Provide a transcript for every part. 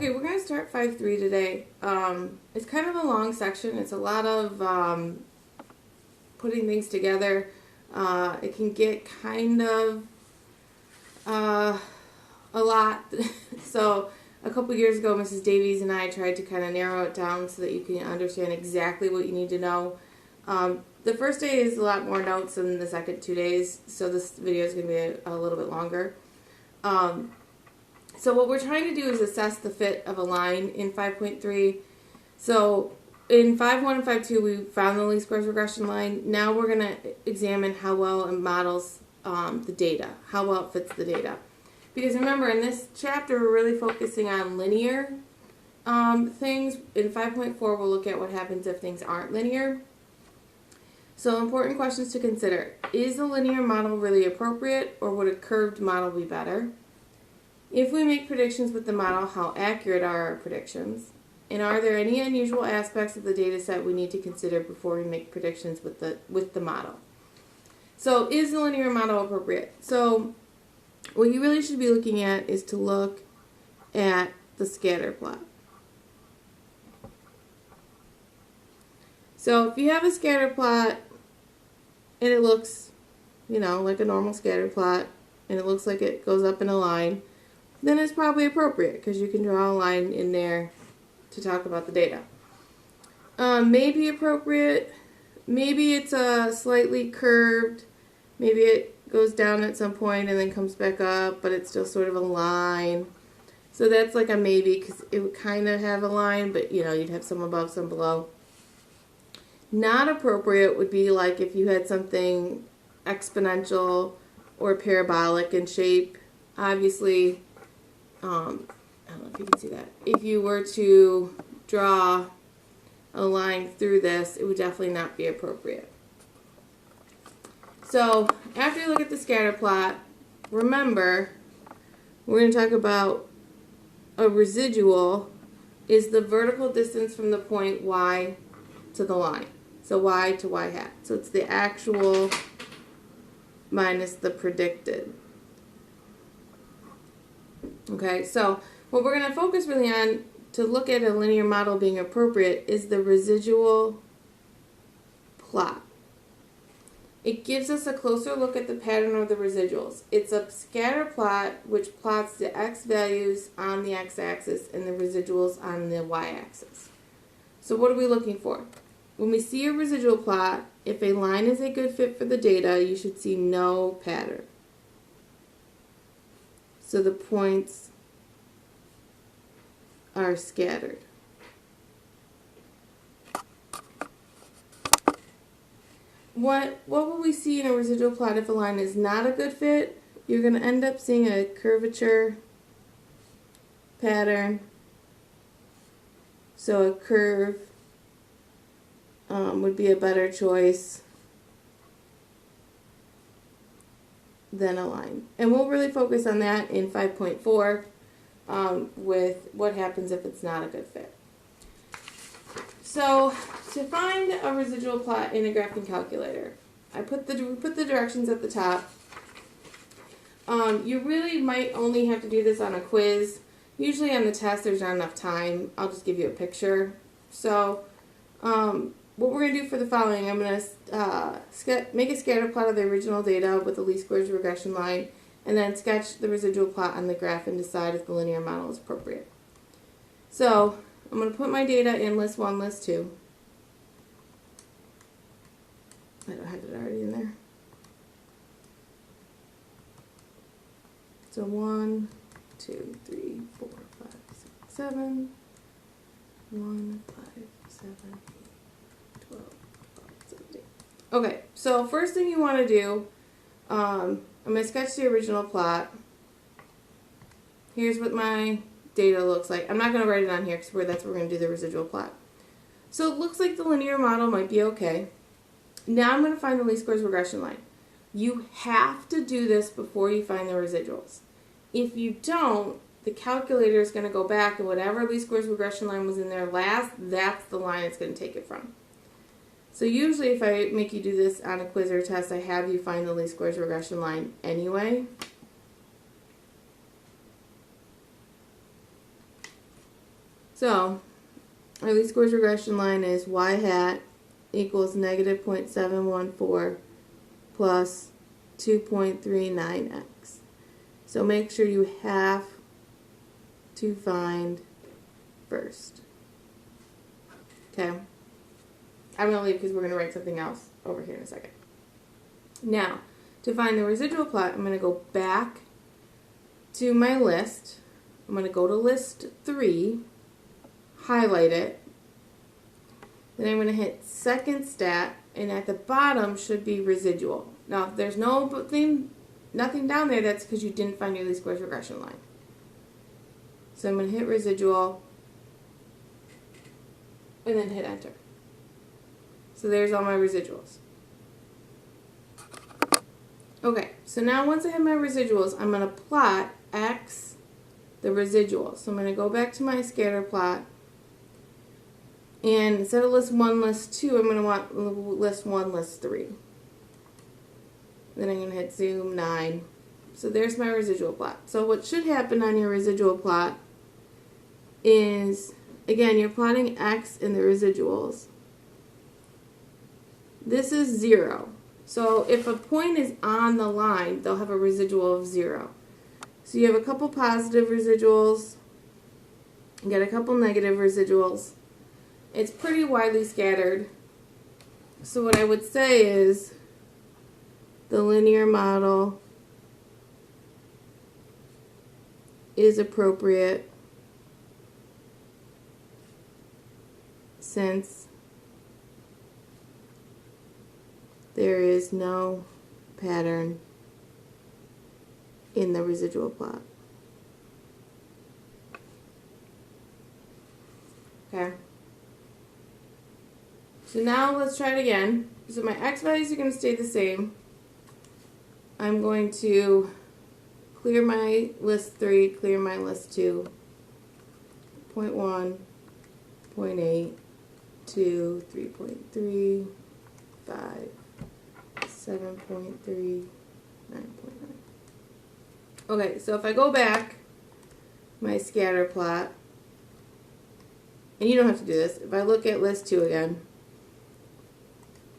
Okay, we're going to start 5.3 today. It's kind of a long section. It's a lot of putting things together. It can get kind of a lot. So a couple years ago, Mrs. Davies and I tried to kind of narrow it down so that you can understand exactly what you need to know. The first day is a lot more notes than the second 2 days, so this video is going to be a little bit longer. So what we're trying to do is assess the fit of a line in 5.3. So in 5.1 and 5.2, we found the least squares regression line. Now we're going to examine how well it models the data, how well it fits the data. Because remember, in this chapter, we're really focusing on linear things. In 5.4, we'll look at what happens if things aren't linear. So important questions to consider. Is a linear model really appropriate, or would a curved model be better? If we make predictions with the model, how accurate are our predictions? And are there any unusual aspects of the data set we need to consider before we make predictions with the model? So is the linear model appropriate? So what you really should be looking at is to look at the scatter plot. So if you have a scatter plot and it looks, like a normal scatter plot, and it looks like it goes up in a line, then it's probably appropriate because you can draw a line in there to talk about the data. Maybe appropriate, maybe it's slightly curved, maybe it goes down at some point and then comes back up, but it's still sort of a line. So that's like a maybe because it would kind of have a line, but you'd have some above, some below. Not appropriate would be like if you had something exponential or parabolic in shape. Obviously, I don't know if you can see that. If you were to draw a line through this, it would definitely not be appropriate. So after you look at the scatter plot, remember, we're going to talk about a residual is the vertical distance from the point y to the line. So y to y hat. So it's the actual minus the predicted. Okay, so what we're going to focus really on to look at a linear model being appropriate is the residual plot. It gives us a closer look at the pattern of the residuals. It's a scatter plot which plots the x values on the x-axis and the residuals on the y-axis. So what are we looking for? When we see a residual plot, if a line is a good fit for the data, you should see no pattern. So the points are scattered. What will we see in a residual plot if a line is not a good fit? You're going to end up seeing a curvature pattern. So a curve would be a better choice than a line. And we'll really focus on that in 5.4 with what happens if it's not a good fit. So to find a residual plot in a graphing calculator, we put the directions at the top. You really might only have to do this on a quiz. Usually on the test there's not enough time. I'll just give you a picture. So what we're going to do for the following, I'm going to make a scatter plot of the original data with the least squares regression line, and then sketch the residual plot on the graph and decide if the linear model is appropriate. So I'm going to put my data in list 1, list 2. I don't have it already in there. So 1, 2, 3, 4, 5, 6, 7. 1, 5, 7, 8, 12, 17. Okay, so first thing you want to do, I'm going to sketch the original plot. Here's what my data looks like. I'm not going to write it on here because that's where we're going to do the residual plot. So it looks like the linear model might be okay. Now I'm going to find the least squares regression line. You have to do this before you find the residuals. If you don't, the calculator is going to go back and whatever least squares regression line was in there last, that's the line it's going to take it from. So usually if I make you do this on a quiz or a test, I have you find the least squares regression line anyway. So our least squares regression line is y hat equals negative 0.714 plus 2.39x. So make sure you have to find first. Okay. I'm going to leave because we're going to write something else over here in a second. Now, to find the residual plot, I'm going to go back to my list. I'm going to go to list 3, highlight it, then I'm going to hit second stat, and at the bottom should be residual. Now, if there's nothing down there, that's because you didn't find your least squares regression line. So I'm going to hit residual, and then hit enter. So there's all my residuals. Okay, so now once I have my residuals, I'm going to plot x, the residuals. So I'm going to go back to my scatter plot, and instead of list 1, list 2, I'm going to want list 1, list 3. Then I'm going to hit zoom 9. So there's my residual plot. So what should happen on your residual plot is, again, you're plotting x in the residuals. This is 0. So if a point is on the line, they'll have a residual of 0. So you have a couple positive residuals, you get a couple negative residuals. It's pretty widely scattered. So what I would say is the linear model is appropriate since there is no pattern in the residual plot. Okay. So now let's try it again. So my x values are going to stay the same. I'm going to clear my list 3, clear my list 2. 0.1, 0.8, 2, 3.3, 5, 7.3, 9.9. Okay, so if I go back, my scatter plot, and you don't have to do this, if I look at list 2 again,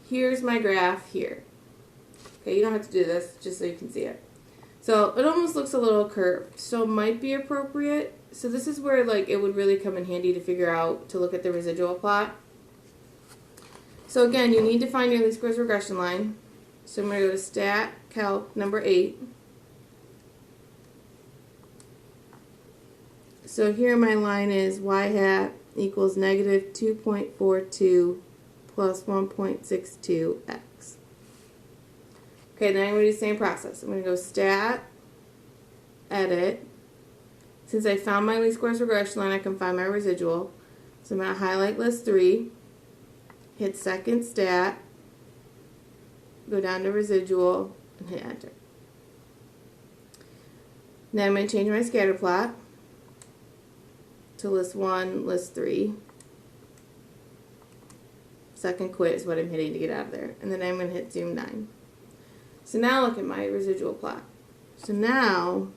here's my graph here. Okay, you don't have to do this, just so you can see it. So it almost looks a little curved, so it might be appropriate. So this is where like it would really come in handy to figure out, to look at the residual plot. So again, you need to find your least squares regression line. So I'm going to go to stat calc number 8. So here my line is y hat equals negative 2.42 plus 1.62x. Okay, then I'm going to do the same process. I'm going to go stat, edit. Since I found my least squares regression line, I can find my residual. So I'm going to highlight list 3, hit second stat, go down to residual, and hit enter. Now I'm going to change my scatter plot to list 1, list 3. Second quit is what I'm hitting to get out of there. And then I'm going to hit zoom 9. So now look at my residual plot. So now,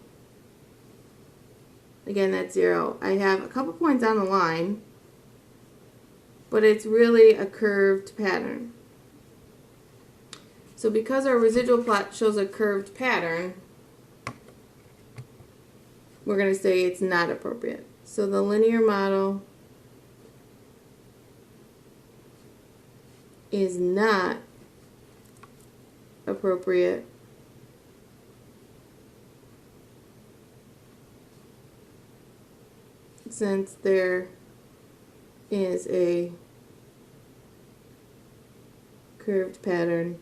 again, that's 0. I have a couple points on the line, but it's really a curved pattern. So because our residual plot shows a curved pattern, we're going to say it's not appropriate. So the linear model is not appropriate since there is a curved pattern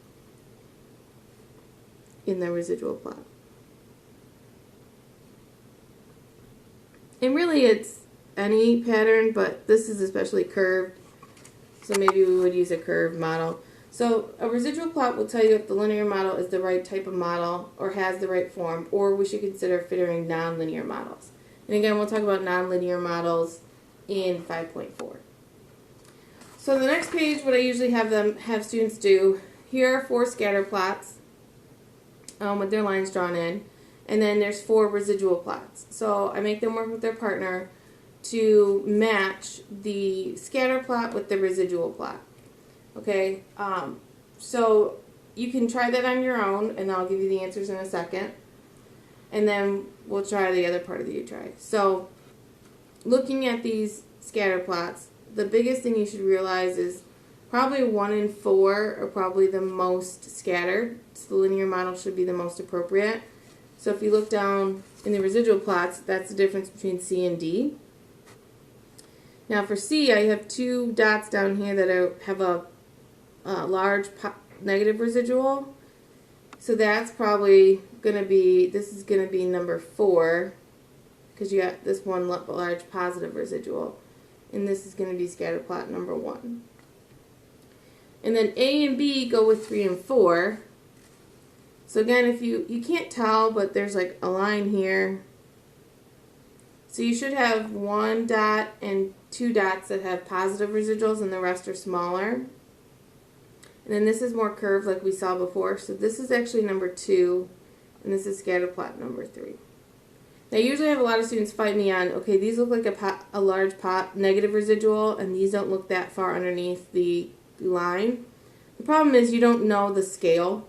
in the residual plot. And really it's any pattern, but this is especially curved, so maybe we would use a curved model. So a residual plot will tell you if the linear model is the right type of model or has the right form, or we should consider fitting nonlinear models. And again, we'll talk about nonlinear models in 5.4. So the next page, what I usually have students do, here are 4 scatter plots with their lines drawn in, and then there's 4 residual plots. So I make them work with their partner to match the scatter plot with the residual plot. Okay, so you can try that on your own, and I'll give you the answers in a second. And then we'll try the other part of the U-try. So looking at these scatter plots, the biggest thing you should realize is probably 1 and 4 are probably the most scattered. So the linear model should be the most appropriate. So if you look down in the residual plots, that's the difference between C and D. Now for C, I have 2 dots down here that have a large negative residual. So that's probably going to be, this is going to be number 4, because you got this one large positive residual. And this is going to be scatter plot number 1. And then A and B go with 3 and 4. So again, if you can't tell, but there's like a line here. So you should have 1 dot and 2 dots that have positive residuals, and the rest are smaller. And then this is more curved like we saw before. So this is actually number 2, and this is scatter plot number 3. Now, I usually have a lot of students fight me on, okay, these look like a large negative residual, and these don't look that far underneath the line. The problem is you don't know the scale.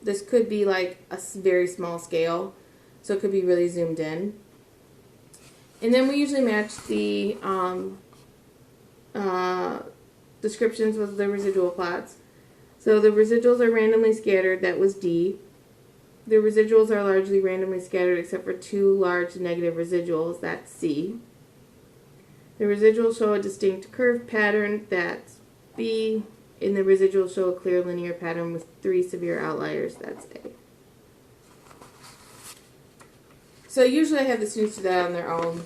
This could be like a very small scale, so it could be really zoomed in. And then we usually match the descriptions with the residual plots. So the residuals are randomly scattered, that was D. The residuals are largely randomly scattered except for 2 large negative residuals, that's C. The residuals show a distinct curved pattern, that's B. And the residuals show a clear linear pattern with 3 severe outliers, that's A. So usually I have the students do that on their own.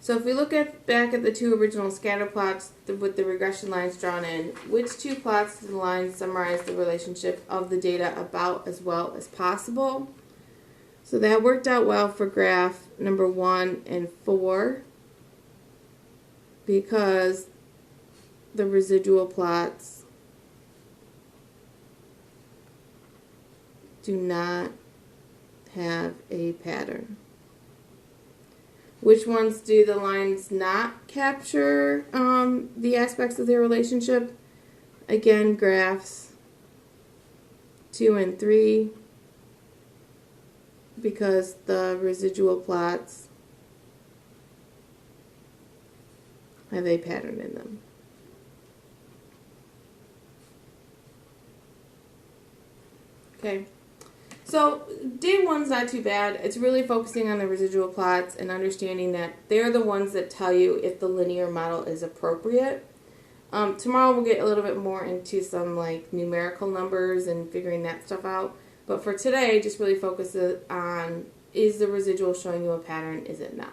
So if we look back at the 2 original scatter plots with the regression lines drawn in, which 2 plots do the lines summarize the relationship of the data about as well as possible? So that worked out well for graph number 1 and 4 because the residual plots do not have a pattern. Which ones do the lines not capture the aspects of their relationship? Again, graphs 2 and 3, because the residual plots have a pattern in them. Okay. So day 1's not too bad. It's really focusing on the residual plots and understanding that they're the ones that tell you if the linear model is appropriate. Tomorrow we'll get a little bit more into some like numerical numbers and figuring that stuff out. But for today, just really focus on, is the residual showing you a pattern, is it not?